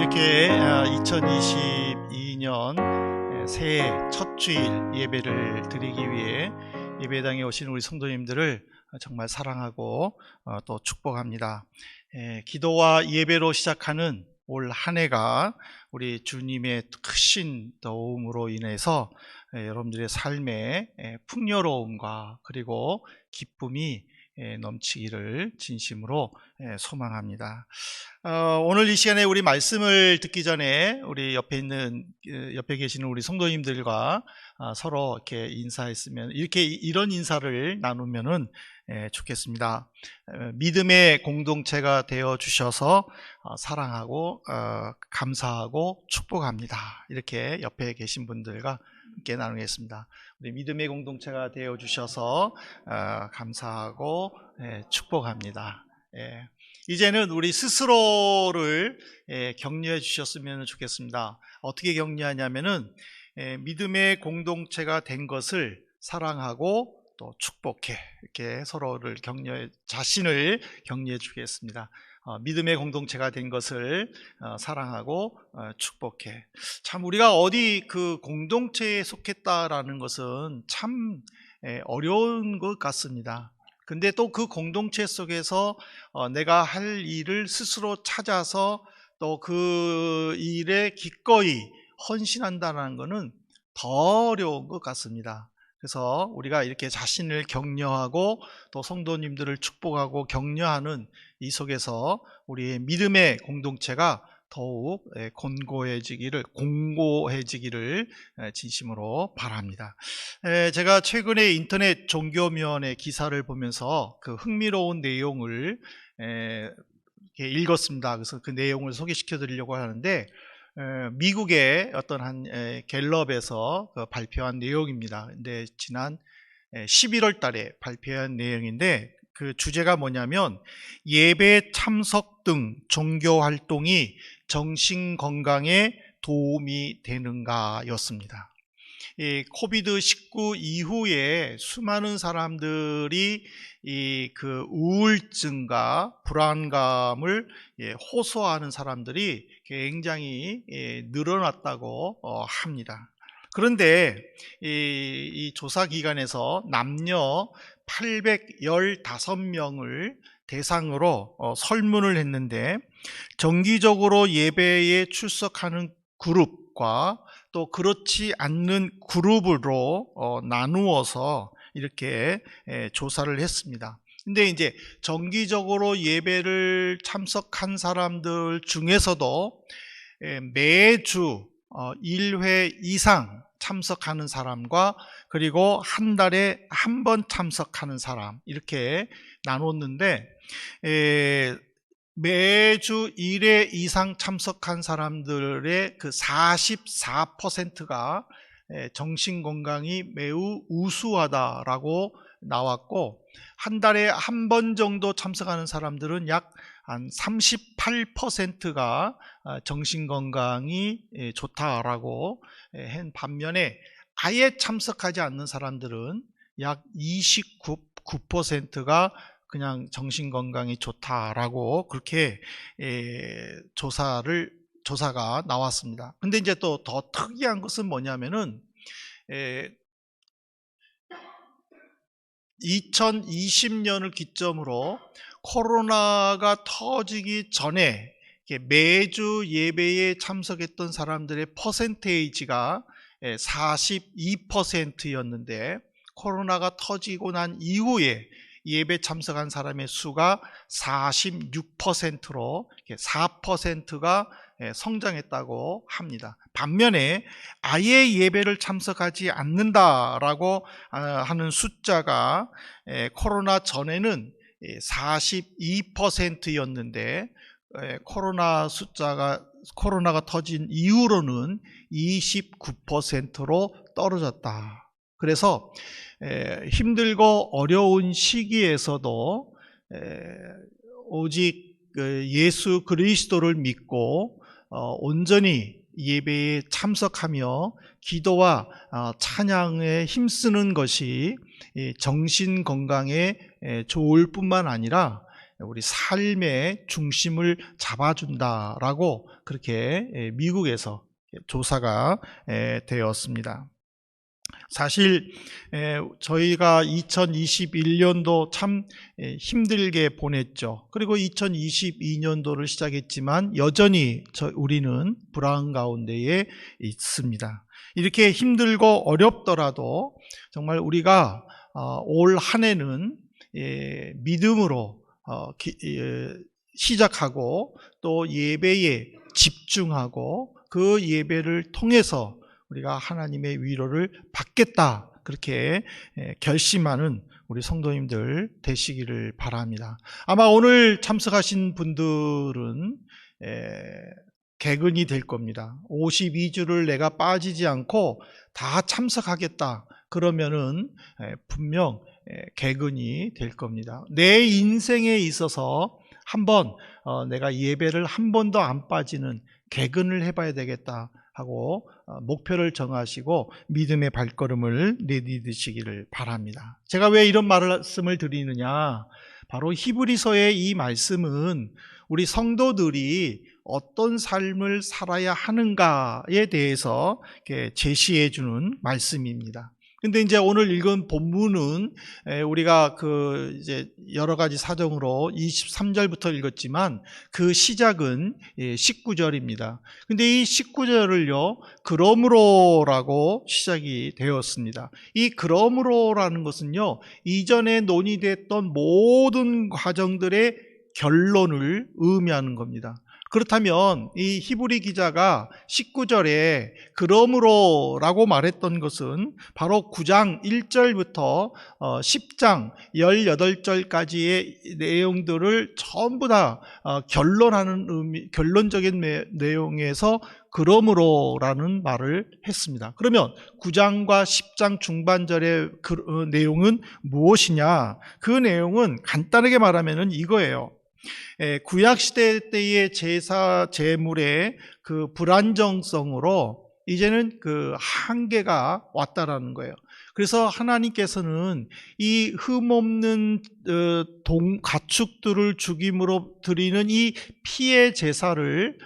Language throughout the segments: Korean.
이렇게 2022년 새해 첫 주일 예배를 드리기 위해 예배당에 오신 우리 성도님들을 정말 사랑하고 또 축복합니다. 기도와 예배로 시작하는 올 한 해가 우리 주님의 크신 도움으로 인해서 여러분들의 삶에 풍요로움과 그리고 기쁨이 넘치기를 진심으로 소망합니다. 오늘 이 시간에 우리 말씀을 듣기 전에 우리 옆에 계시는 우리 성도님들과 서로 이렇게 인사했으면 이런 인사를 나누면은 좋겠습니다. 믿음의 공동체가 되어 주셔서 사랑하고 감사하고 축복합니다. 이렇게 옆에 계신 분들과 함께 나누겠습니다. 우리 믿음의 공동체가 되어 주셔서 감사하고 축복합니다. 이제는 우리 스스로를 격려해 주셨으면 좋겠습니다. 어떻게 격려하냐면은 믿음의 공동체가 된 것을 사랑하고 또 축복해, 이렇게 서로를 자신을 격려해 주겠습니다. 믿음의 공동체가 된 것을 사랑하고 축복해. 참 우리가 어디 그 공동체에 속했다라는 것은 참 어려운 것 같습니다. 근데 또 그 공동체 속에서 내가 할 일을 스스로 찾아서 또 그 일에 기꺼이 헌신한다는 것은 더 어려운 것 같습니다. 그래서 우리가 이렇게 자신을 격려하고 또 성도님들을 축복하고 격려하는 이 속에서 우리의 믿음의 공동체가 더욱 공고해지기를 진심으로 바랍니다. 제가 최근에 인터넷 종교면의 기사를 보면서 그 흥미로운 내용을 읽었습니다. 그래서 그 내용을 소개시켜 드리려고 하는데 미국의 어떤 한 갤럽에서 발표한 내용입니다. 근데 지난 11월 달에 발표한 내용인데 그 주제가 뭐냐면 예배 참석 등 종교 활동이 정신 건강에 도움이 되는가 였습니다. 이 코비드-19 이후에 수많은 사람들이 그 우울증과 불안감을 호소하는 사람들이 굉장히 늘어났다고 합니다. 그런데 이 조사 기관에서 남녀 815명을 대상으로 설문을 했는데 정기적으로 예배에 출석하는 그룹과 또 그렇지 않는 그룹으로 나누어서 이렇게 조사를 했습니다. 근데 이제 정기적으로 예배를 참석한 사람들 중에서도 매주 1회 이상 참석하는 사람과 그리고 한 달에 한 번 참석하는 사람 이렇게 나눴는데 매주 1회 이상 참석한 사람들의 그 44%가 정신건강이 매우 우수하다라고 나왔고 한 달에 한 번 정도 참석하는 사람들은 약 한 38%가 정신건강이 좋다라고 한 반면에 아예 참석하지 않는 사람들은 약 29%가 그냥 정신건강이 좋다라고 그렇게 조사가 나왔습니다. 근데 이제 또 더 특이한 것은 뭐냐면은 2020년을 기점으로 코로나가 터지기 전에 매주 예배에 참석했던 사람들의 퍼센테이지가 42%였는데 코로나가 터지고 난 이후에 예배 참석한 사람의 수가 46%로 4%가 성장했다고 합니다. 반면에 아예 예배를 참석하지 않는다라고 하는 숫자가 코로나 전에는 42%였는데 코로나가 터진 이후로는 29%로 떨어졌다. 그래서 힘들고 어려운 시기에서도 오직 예수 그리스도를 믿고 온전히 예배에 참석하며 기도와 찬양에 힘쓰는 것이 정신 건강에 좋을 뿐만 아니라 우리 삶의 중심을 잡아준다라고 그렇게 미국에서 조사가 되었습니다. 사실 저희가 2021년도 참 힘들게 보냈죠. 그리고 2022년도를 시작했지만 여전히 우리는 불안 가운데에 있습니다. 이렇게 힘들고 어렵더라도 정말 우리가 올 한 해는 믿음으로 시작하고 또 예배에 집중하고 그 예배를 통해서 우리가 하나님의 위로를 받겠다, 그렇게 결심하는 우리 성도님들 되시기를 바랍니다. 아마 오늘 참석하신 분들은 개근이 될 겁니다. 52주를 내가 빠지지 않고 다 참석하겠다 그러면은 분명 개근이 될 겁니다. 내 인생에 있어서 한번 내가 예배를 한 번도 안 빠지는 개근을 해봐야 되겠다 하고 목표를 정하시고 믿음의 발걸음을 내디디시기를 바랍니다. 제가 왜 이런 말씀을 드리느냐, 바로 히브리서의 이 말씀은 우리 성도들이 어떤 삶을 살아야 하는가에 대해서 제시해 주는 말씀입니다. 근데 이제 오늘 읽은 본문은 우리가 이제 여러 가지 사정으로 23절부터 읽었지만 그 시작은 19절입니다. 근데 이 19절을요, 그러므로라고 시작이 되었습니다. 이 그러므로라는 것은요, 이전에 논의됐던 모든 과정들의 결론을 의미하는 겁니다. 그렇다면 이 히브리 기자가 19절에 그러므로라고 말했던 것은 바로 9장 1절부터 10장 18절까지의 내용들을 전부 다 결론적인 내용에서 그러므로라는 말을 했습니다. 그러면 9장과 10장 중반절의 내용은 무엇이냐? 그 내용은 간단하게 말하면 이거예요. 구약시대 때의 제사 제물의 그 불안정성으로 이제는 그 한계가 왔다라는 거예요. 그래서 하나님께서는 이 흠없는 가축들을 죽임으로 드리는 이 피의 제사를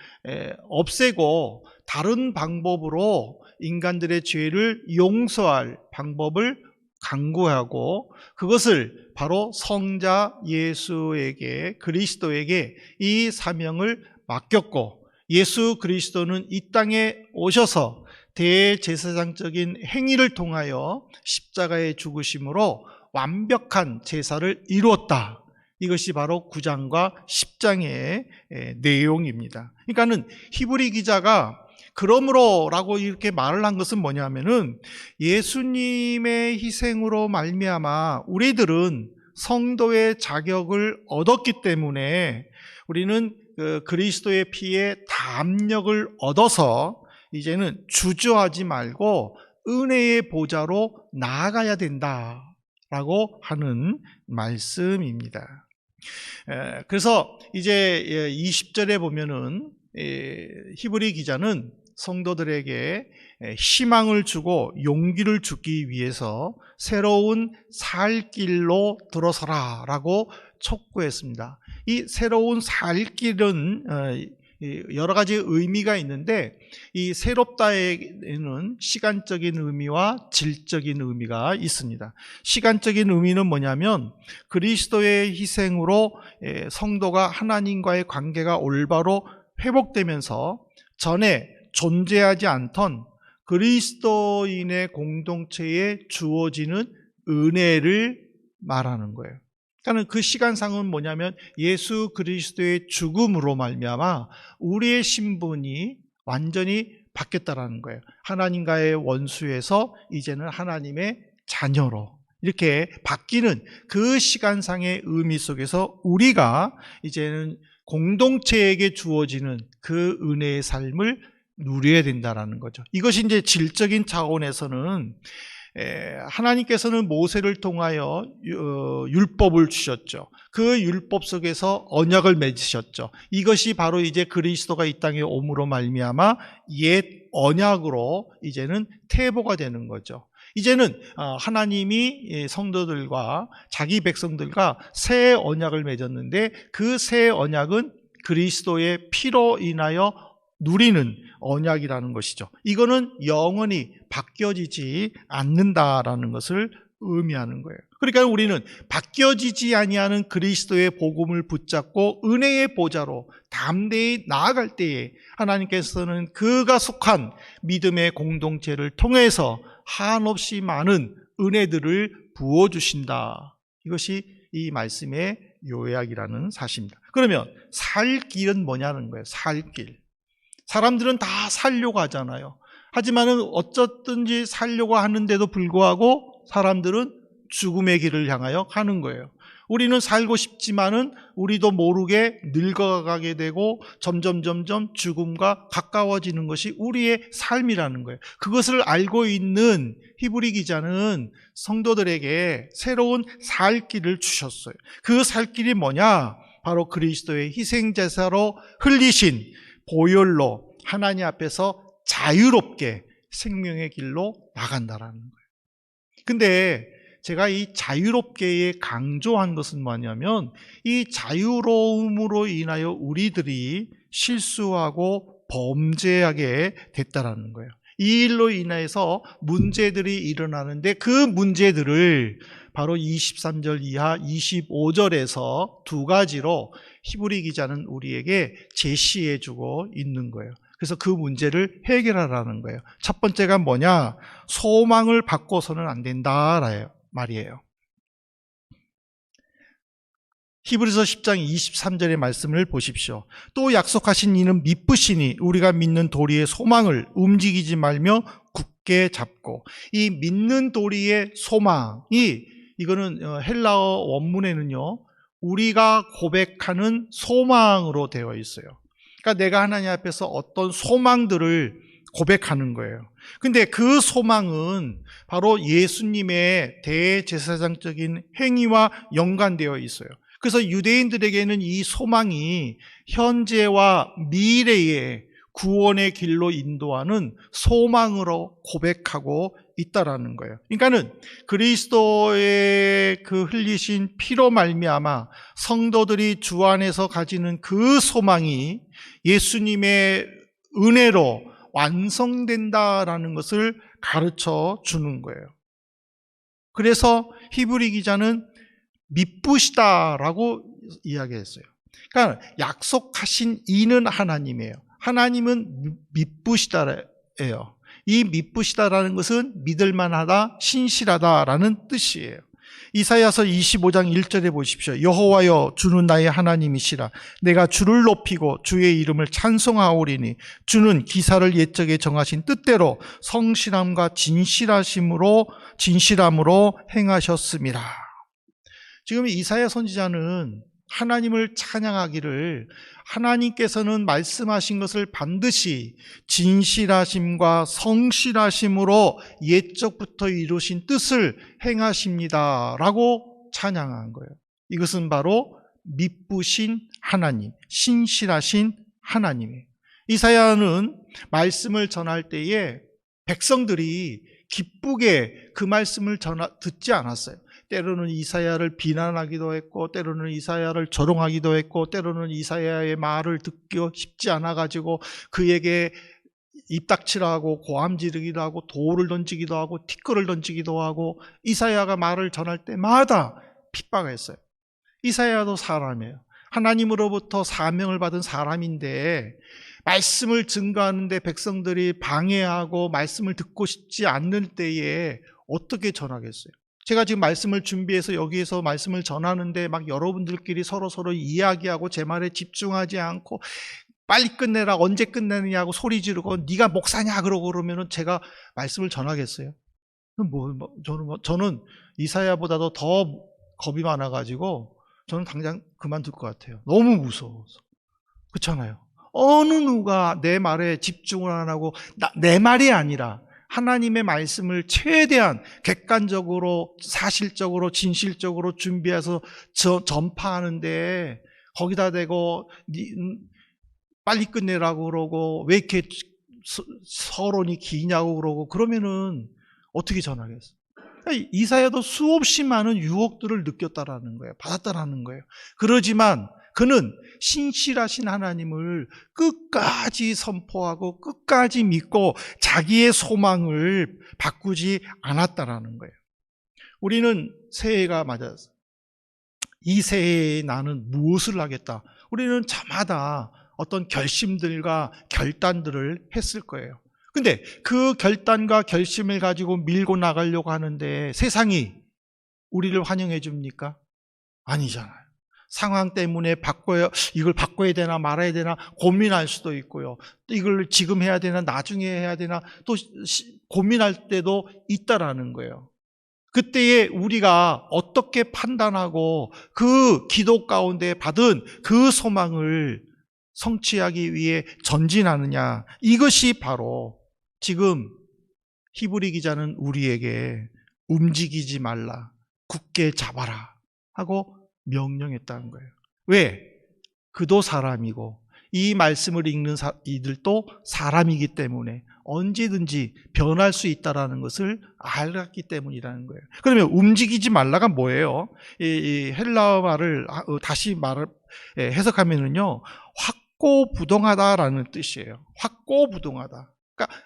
없애고 다른 방법으로 인간들의 죄를 용서할 방법을 강구하고, 그것을 바로 성자 예수에게, 그리스도에게 이 사명을 맡겼고, 예수 그리스도는 이 땅에 오셔서 대제사장적인 행위를 통하여 십자가의 죽으심으로 완벽한 제사를 이루었다. 이것이 바로 9장과 10장의 내용입니다. 그러니까는 히브리 기자가 그러므로라고 이렇게 말을 한 것은 뭐냐면은, 예수님의 희생으로 말미암아 우리들은 성도의 자격을 얻었기 때문에 우리는 그리스도의 피에 담력을 얻어서 이제는 주저하지 말고 은혜의 보좌로 나아가야 된다라고 하는 말씀입니다. 그래서 이제 20절에 보면은 히브리 기자는 성도들에게 희망을 주고 용기를 주기 위해서 새로운 살 길로 들어서라 라고 촉구했습니다. 이 새로운 살 길은 여러 가지 의미가 있는데, 이 새롭다에는 시간적인 의미와 질적인 의미가 있습니다. 시간적인 의미는 뭐냐면, 그리스도의 희생으로 성도가 하나님과의 관계가 올바로 회복되면서 전에 존재하지 않던 그리스도인의 공동체에 주어지는 은혜를 말하는 거예요. 그러니까 그 시간상은 뭐냐면, 예수 그리스도의 죽음으로 말미암아 우리의 신분이 완전히 바뀌었다라는 거예요. 하나님과의 원수에서 이제는 하나님의 자녀로 이렇게 바뀌는 그 시간상의 의미 속에서 우리가 이제는 공동체에게 주어지는 그 은혜의 삶을 누려야 된다라는 거죠. 이것이 이제 질적인 차원에서는 하나님께서는 모세를 통하여 율법을 주셨죠. 그 율법 속에서 언약을 맺으셨죠. 이것이 바로 이제 그리스도가 이 땅에 옴으로 말미암아 옛 언약으로 이제는 퇴보가 되는 거죠. 이제는 하나님이 성도들과 자기 백성들과 새 언약을 맺었는데 그 새 언약은 그리스도의 피로 인하여 누리는 언약이라는 것이죠. 이거는 영원히 바뀌어지지 않는다라는 것을 의미하는 거예요. 그러니까 우리는 바뀌어지지 아니하는 그리스도의 복음을 붙잡고 은혜의 보좌로 담대히 나아갈 때에 하나님께서는 그가 속한 믿음의 공동체를 통해서 한없이 많은 은혜들을 부어주신다. 이것이 이 말씀의 요약이라는 사실입니다. 그러면 살 길은 뭐냐는 거예요. 살 길. 사람들은 다 살려고 하잖아요. 하지만은 어쩌든지 살려고 하는데도 불구하고 사람들은 죽음의 길을 향하여 가는 거예요. 우리는 살고 싶지만은 우리도 모르게 늙어가게 되고 점점 죽음과 가까워지는 것이 우리의 삶이라는 거예요. 그것을 알고 있는 히브리 기자는 성도들에게 새로운 살 길을 주셨어요. 그 살 길이 뭐냐? 바로 그리스도의 희생제사로 흘리신 보혈로 하나님 앞에서 자유롭게 생명의 길로 나간다라는 거예요. 근데 제가 이 자유롭게에 강조한 것은 뭐냐면 이 자유로움으로 인하여 우리들이 실수하고 범죄하게 됐다라는 거예요. 이 일로 인해서 문제들이 일어나는데 그 문제들을 바로 23절 이하 25절에서 두 가지로 히브리 기자는 우리에게 제시해 주고 있는 거예요. 그래서 그 문제를 해결하라는 거예요. 첫 번째가 뭐냐? 소망을 바꿔서는 안 된다 말이에요. 히브리서 10장 23절의 말씀을 보십시오. 또 약속하신 이는 미쁘시니 우리가 믿는 도리의 소망을 움직이지 말며 굳게 잡고, 이 믿는 도리의 소망이, 이거는 헬라어 원문에는요 우리가 고백하는 소망으로 되어 있어요. 그러니까 내가 하나님 앞에서 어떤 소망들을 고백하는 거예요. 근데 그 소망은 바로 예수님의 대제사장적인 행위와 연관되어 있어요. 그래서 유대인들에게는 이 소망이 현재와 미래의 구원의 길로 인도하는 소망으로 고백하고 있다라는 거예요. 그러니까는 그리스도의 그 흘리신 피로 말미암아 성도들이 주 안에서 가지는 그 소망이 예수님의 은혜로 완성된다라는 것을 가르쳐 주는 거예요. 그래서 히브리 기자는 미쁘시다라고 이야기했어요. 그러니까 약속하신 이는 하나님이에요. 하나님은 미쁘시다예요. 이 미쁘시다라는 것은 믿을만하다, 신실하다라는 뜻이에요. 이사야서 25장 1절에 보십시오. 여호와여 주는 나의 하나님이시라. 내가 주를 높이고 주의 이름을 찬송하오리니 주는 기사를 옛적에 정하신 뜻대로 성실함과 진실함으로 행하셨습니다. 지금 이사야 선지자는 하나님을 찬양하기를, 하나님께서는 말씀하신 것을 반드시 진실하심과 성실하심으로 옛적부터 이루신 뜻을 행하십니다 라고 찬양한 거예요. 이것은 바로 미쁘신 하나님, 신실하신 하나님이에요. 이사야는 말씀을 전할 때에 백성들이 기쁘게 그 말씀을 듣지 않았어요. 때로는 이사야를 비난하기도 했고, 때로는 이사야를 조롱하기도 했고, 때로는 이사야의 말을 듣기 쉽지 않아가지고 그에게 입닥치라고 고함 지르기도 하고 돌을 던지기도 하고 티끌을 던지기도 하고, 이사야가 말을 전할 때마다 핍박했어요. 이사야도 사람이에요. 하나님으로부터 사명을 받은 사람인데 말씀을 증거하는데 백성들이 방해하고 말씀을 듣고 싶지 않는 때에 어떻게 전하겠어요? 제가 지금 말씀을 준비해서 여기에서 말씀을 전하는데 막 여러분들끼리 서로 이야기하고 제 말에 집중하지 않고 빨리 끝내라, 언제 끝내느냐고 소리 지르고 네가 목사냐 그러면은 제가 말씀을 전하겠어요? 저는 이사야보다도 더 겁이 많아가지고 저는 당장 그만둘 것 같아요. 너무 무서워서. 그렇잖아요. 어느 누가 내 말에 집중을 안 하고 내 말이 아니라 하나님의 말씀을 최대한 객관적으로, 사실적으로, 진실적으로 준비해서 전파하는데 거기다 대고 빨리 끝내라고 그러고 왜 이렇게 서론이 기냐고 그러고 그러면은 어떻게 전하겠어요? 그러니까 이사야도 수없이 많은 유혹들을 느꼈다라는 거예요. 받았다라는 거예요. 그러지만 그는 신실하신 하나님을 끝까지 선포하고 끝까지 믿고 자기의 소망을 바꾸지 않았다라는 거예요. 우리는 새해가 맞아서 이 새해에 나는 무엇을 하겠다. 우리는 저마다 어떤 결심들과 결단들을 했을 거예요. 근데 그 결단과 결심을 가지고 밀고 나가려고 하는데 세상이 우리를 환영해 줍니까? 아니잖아요. 상황 때문에 이걸 바꿔야 되나 말아야 되나 고민할 수도 있고요. 또 이걸 지금 해야 되나 나중에 해야 되나 또 고민할 때도 있다라는 거예요. 그때에 우리가 어떻게 판단하고 그 기도 가운데 받은 그 소망을 성취하기 위해 전진하느냐, 이것이 바로 지금 히브리 기자는 우리에게 움직이지 말라, 굳게 잡아라 하고 명령했다는 거예요. 왜? 그도 사람이고 이 말씀을 읽는 이들도 사람이기 때문에 언제든지 변할 수 있다는 것을 알았기 때문이라는 거예요. 그러면 움직이지 말라가 뭐예요? 이 헬라어 말을 다시 해석하면은요, 확고부동하다라는 뜻이에요. 확고부동하다. 그러니까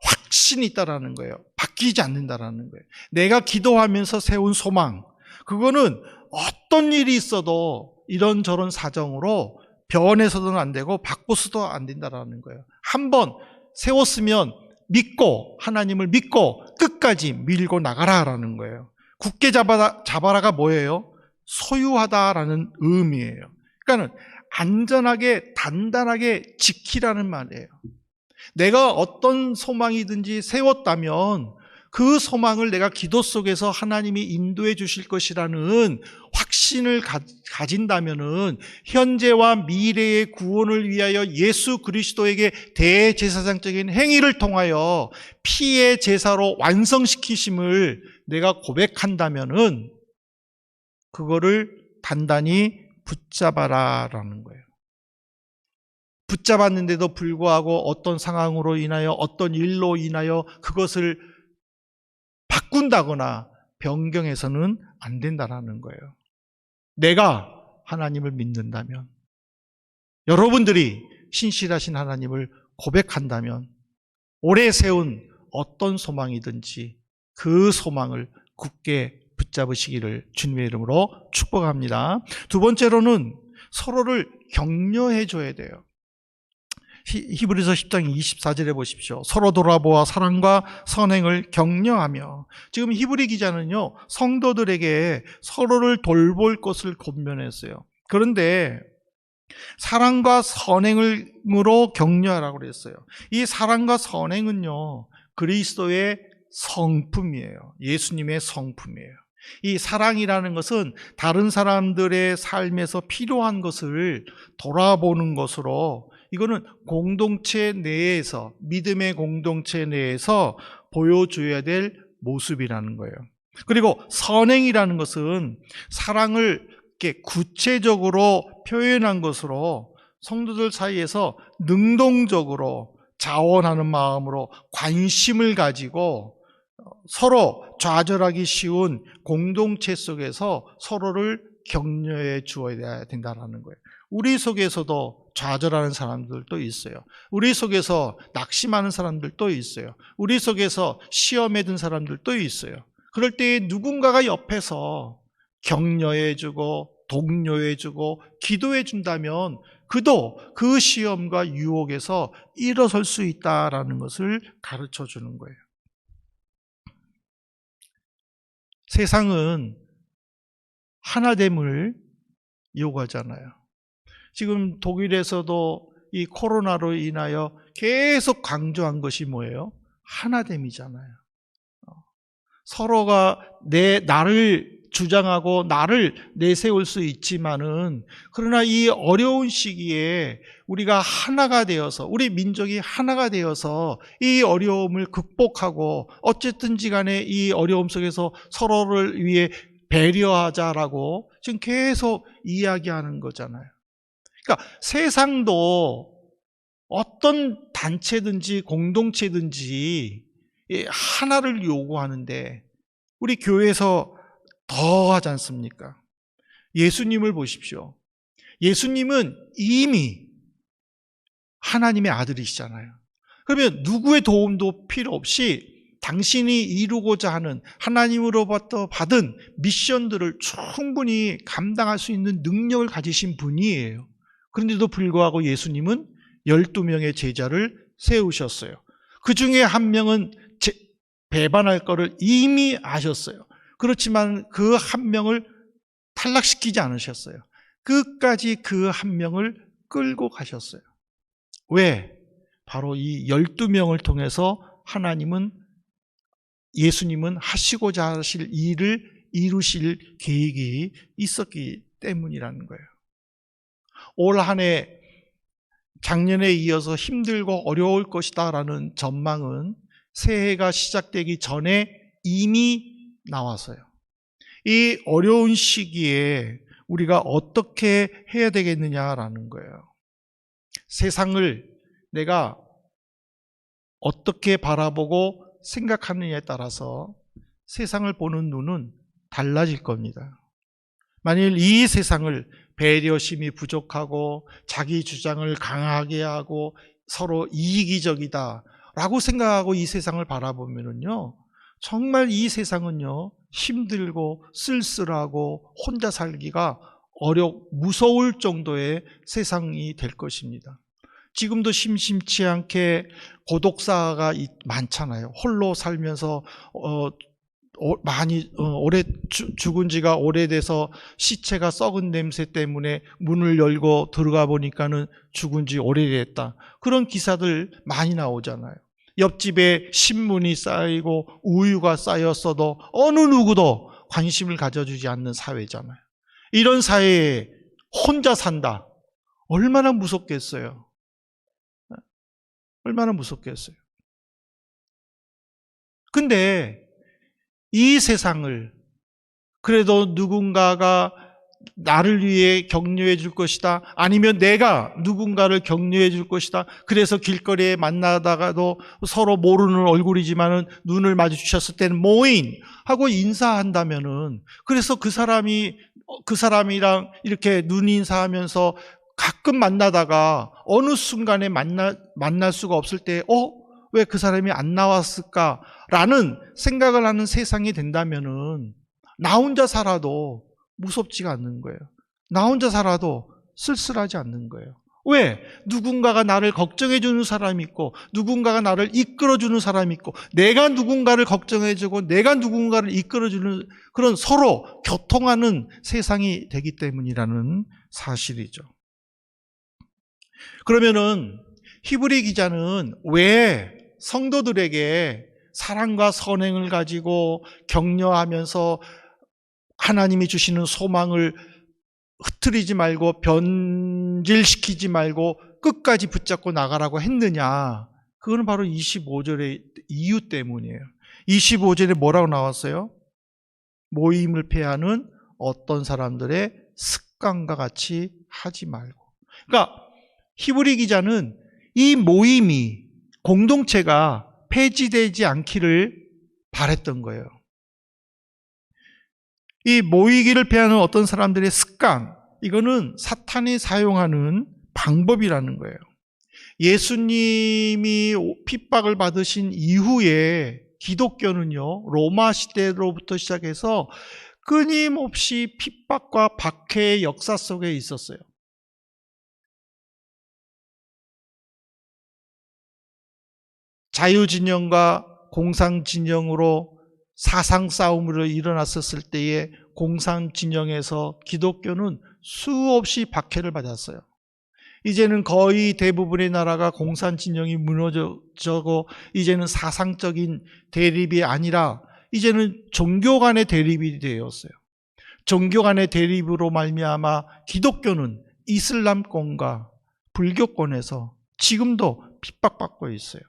확신이 있다라는 거예요. 바뀌지 않는다라는 거예요. 내가 기도하면서 세운 소망, 그거는 어떤 일이 있어도 이런저런 사정으로 변해서는 안 되고 바꿔서도 안 된다라는 거예요. 한번 세웠으면 믿고 하나님을 믿고 끝까지 밀고 나가라라는 거예요. 굳게 잡아라가 뭐예요? 소유하다라는 의미예요. 그러니까 안전하게 단단하게 지키라는 말이에요. 내가 어떤 소망이든지 세웠다면 그 소망을 내가 기도 속에서 하나님이 인도해 주실 것이라는 확신을 가진다면은 현재와 미래의 구원을 위하여 예수 그리스도에게 대제사장적인 행위를 통하여 피의 제사로 완성시키심을 내가 고백한다면은 그거를 단단히 붙잡아라라는 거예요. 붙잡았는데도 불구하고 어떤 상황으로 인하여 어떤 일로 인하여 그것을 바꾼다거나 변경해서는 안 된다는 거예요. 내가 하나님을 믿는다면, 여러분들이 신실하신 하나님을 고백한다면 오래 세운 어떤 소망이든지 그 소망을 굳게 붙잡으시기를 주님의 이름으로 축복합니다. 두 번째로는 서로를 격려해 줘야 돼요. 히브리서 10장 24절에 보십시오. 서로 돌아보아 사랑과 선행을 격려하며. 지금 히브리 기자는요, 성도들에게 서로를 돌볼 것을 권면했어요. 그런데 사랑과 선행으로 격려하라고 그랬어요. 이 사랑과 선행은요, 그리스도의 성품이에요. 예수님의 성품이에요. 이 사랑이라는 것은 다른 사람들의 삶에서 필요한 것을 돌아보는 것으로, 이거는 공동체 내에서, 믿음의 공동체 내에서 보여줘야 될 모습이라는 거예요. 그리고 선행이라는 것은 사랑을 이렇게 구체적으로 표현한 것으로 성도들 사이에서 능동적으로 자원하는 마음으로 관심을 가지고 서로 좌절하기 쉬운 공동체 속에서 서로를 격려해 주어야 된다는 거예요. 우리 속에서도 좌절하는 사람들도 있어요. 우리 속에서 낙심하는 사람들도 있어요. 우리 속에서 시험에 든 사람들도 있어요. 그럴 때 누군가가 옆에서 격려해주고 독려해주고 기도해준다면 그도 그 시험과 유혹에서 일어설 수 있다라는 것을 가르쳐주는 거예요. 세상은 하나됨을 요구하잖아요. 지금 독일에서도 이 코로나로 인하여 계속 강조한 것이 뭐예요? 하나됨이잖아요. 서로가 나를 주장하고 나를 내세울 수 있지만은, 그러나 이 어려운 시기에 우리가 하나가 되어서, 우리 민족이 하나가 되어서 이 어려움을 극복하고 어쨌든지 간에 이 어려움 속에서 서로를 위해 배려하자라고 지금 계속 이야기하는 거잖아요. 그러니까 세상도 어떤 단체든지 공동체든지 하나를 요구하는데 우리 교회에서 더 하지 않습니까? 예수님을 보십시오. 예수님은 이미 하나님의 아들이시잖아요. 그러면 누구의 도움도 필요 없이 당신이 이루고자 하는 하나님으로부터 받은 미션들을 충분히 감당할 수 있는 능력을 가지신 분이에요. 그런데도 불구하고 예수님은 12명의 제자를 세우셨어요. 그 중에 한 명은 배반할 거를 이미 아셨어요. 그렇지만 그 한 명을 탈락시키지 않으셨어요. 끝까지 그 한 명을 끌고 가셨어요. 왜? 바로 이 12명을 통해서 예수님은 하시고자 하실 일을 이루실 계획이 있었기 때문이라는 거예요. 올 한 해 작년에 이어서 힘들고 어려울 것이다 라는 전망은 새해가 시작되기 전에 이미 나왔어요. 이 어려운 시기에 우리가 어떻게 해야 되겠느냐라는 거예요. 세상을 내가 어떻게 바라보고 생각하느냐에 따라서 세상을 보는 눈은 달라질 겁니다. 만일 이 세상을 배려심이 부족하고 자기 주장을 강하게 하고 서로 이기적이다 라고 생각하고 이 세상을 바라보면요, 정말 이 세상은요 힘들고 쓸쓸하고 혼자 살기가 무서울 정도의 세상이 될 것입니다. 지금도 심심치 않게 고독사가 많잖아요. 홀로 살면서 많이 오래 죽은 지가 오래돼서 시체가 썩은 냄새 때문에 문을 열고 들어가 보니까는 죽은 지 오래됐다. 그런 기사들 많이 나오잖아요. 옆집에 신문이 쌓이고 우유가 쌓였어도 어느 누구도 관심을 가져주지 않는 사회잖아요. 이런 사회에 혼자 산다. 얼마나 무섭겠어요. 얼마나 무섭겠어요. 근데 이 세상을 그래도 누군가가 나를 위해 격려해 줄 것이다, 아니면 내가 누군가를 격려해 줄 것이다, 그래서 길거리에 만나다가도 서로 모르는 얼굴이지만은 눈을 마주쳤을 때는 모인 하고 인사한다면은, 그래서 그 사람이랑 이렇게 눈 인사하면서 가끔 만나다가 어느 순간에 만날 수가 없을 때 왜 그 사람이 안 나왔을까라는 생각을 하는 세상이 된다면은 나 혼자 살아도 무섭지가 않는 거예요. 나 혼자 살아도 쓸쓸하지 않는 거예요. 왜? 누군가가 나를 걱정해 주는 사람이 있고 누군가가 나를 이끌어 주는 사람이 있고 내가 누군가를 걱정해 주고 내가 누군가를 이끌어 주는 그런 서로 교통하는 세상이 되기 때문이라는 사실이죠. 그러면은 히브리 기자는 왜 성도들에게 사랑과 선행을 가지고 격려하면서 하나님이 주시는 소망을 흐트리지 말고 변질시키지 말고 끝까지 붙잡고 나가라고 했느냐? 그거는 바로 25절의 이유 때문이에요. 25절에 뭐라고 나왔어요? 모임을 폐하는 어떤 사람들의 습관과 같이 하지 말고. 그러니까 히브리 기자는 이 모임이, 공동체가 폐지되지 않기를 바랬던 거예요. 이 모이기를 피하는 어떤 사람들의 습관, 이거는 사탄이 사용하는 방법이라는 거예요. 예수님이 핍박을 받으신 이후에 기독교는요, 로마 시대로부터 시작해서 끊임없이 핍박과 박해의 역사 속에 있었어요. 자유진영과 공산진영으로 사상 싸움으로 일어났었을 때에 공산진영에서 기독교는 수없이 박해를 받았어요. 이제는 거의 대부분의 나라가 공산진영이 무너져고 이제는 사상적인 대립이 아니라 이제는 종교 간의 대립이 되었어요. 종교 간의 대립으로 말미암아 기독교는 이슬람권과 불교권에서 지금도 핍박받고 있어요.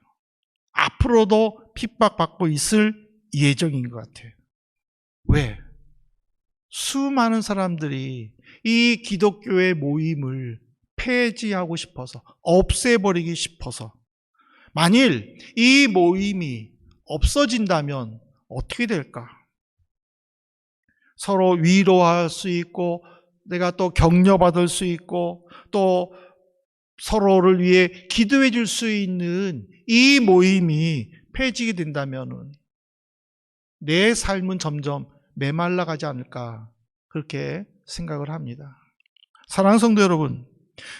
앞으로도 핍박받고 있을 예정인 것 같아요. 왜? 수많은 사람들이 이 기독교의 모임을 폐지하고 싶어서, 없애버리기 싶어서, 만일 이 모임이 없어진다면 어떻게 될까? 서로 위로할 수 있고, 내가 또 격려받을 수 있고, 또 서로를 위해 기도해 줄 수 있는 이 모임이 폐지게 된다면 내 삶은 점점 메말라 가지 않을까, 그렇게 생각을 합니다. 사랑하는 성도 여러분,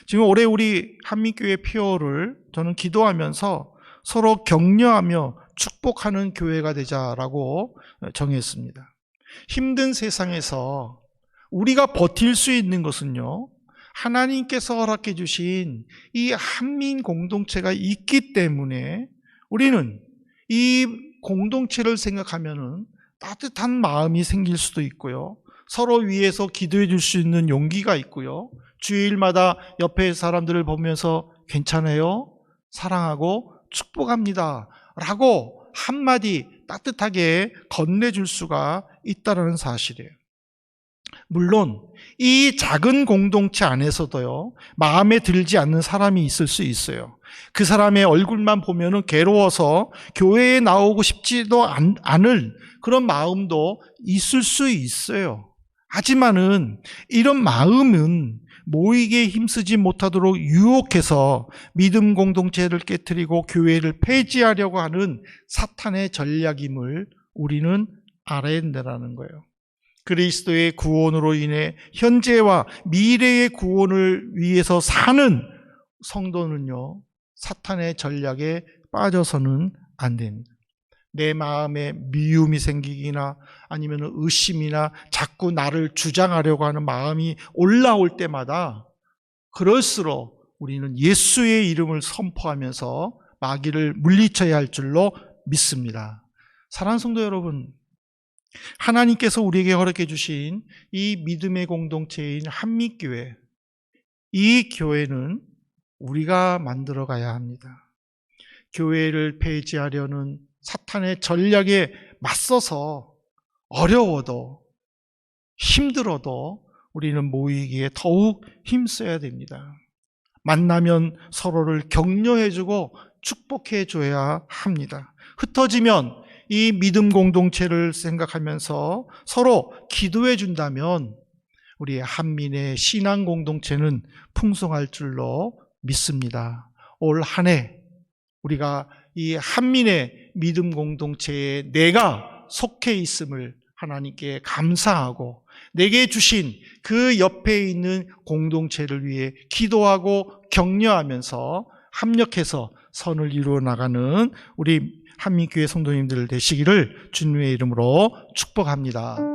지금 올해 우리 한민교회 피어를 저는 기도하면서 서로 격려하며 축복하는 교회가 되자라고 정했습니다. 힘든 세상에서 우리가 버틸 수 있는 것은요, 하나님께서 허락해 주신 이 한민 공동체가 있기 때문에 우리는 이 공동체를 생각하면은 따뜻한 마음이 생길 수도 있고요, 서로 위해서 기도해 줄 수 있는 용기가 있고요, 주일마다 옆에 사람들을 보면서 괜찮아요? 사랑하고 축복합니다 라고 한마디 따뜻하게 건네줄 수가 있다는 사실이에요. 물론 이 작은 공동체 안에서도요, 마음에 들지 않는 사람이 있을 수 있어요. 그 사람의 얼굴만 보면은 괴로워서 교회에 나오고 싶지도 않을 그런 마음도 있을 수 있어요. 하지만은 이런 마음은 모이게 힘쓰지 못하도록 유혹해서 믿음 공동체를 깨트리고 교회를 폐지하려고 하는 사탄의 전략임을 우리는 알아야 된다는 거예요. 그리스도의 구원으로 인해 현재와 미래의 구원을 위해서 사는 성도는요, 사탄의 전략에 빠져서는 안 됩니다. 내 마음에 미움이 생기기나 아니면 의심이나 자꾸 나를 주장하려고 하는 마음이 올라올 때마다 그럴수록 우리는 예수의 이름을 선포하면서 마귀를 물리쳐야 할 줄로 믿습니다. 사랑하는 성도 여러분, 하나님께서 우리에게 허락해 주신 이 믿음의 공동체인 한민교회, 이 교회는 우리가 만들어 가야 합니다. 교회를 폐지하려는 사탄의 전략에 맞서서 어려워도 힘들어도 우리는 모이기에 더욱 힘써야 됩니다. 만나면 서로를 격려해주고 축복해줘야 합니다. 흩어지면 이 믿음 공동체를 생각하면서 서로 기도해준다면 우리 한민의 신앙 공동체는 풍성할 줄로 믿습니다. 올 한 해 우리가 이 한민의 믿음 공동체에 내가 속해 있음을 하나님께 감사하고 내게 주신 그 옆에 있는 공동체를 위해 기도하고 격려하면서 합력해서 선을 이루어 나가는 우리 한민교회 성도님들 되시기를 주님의 이름으로 축복합니다.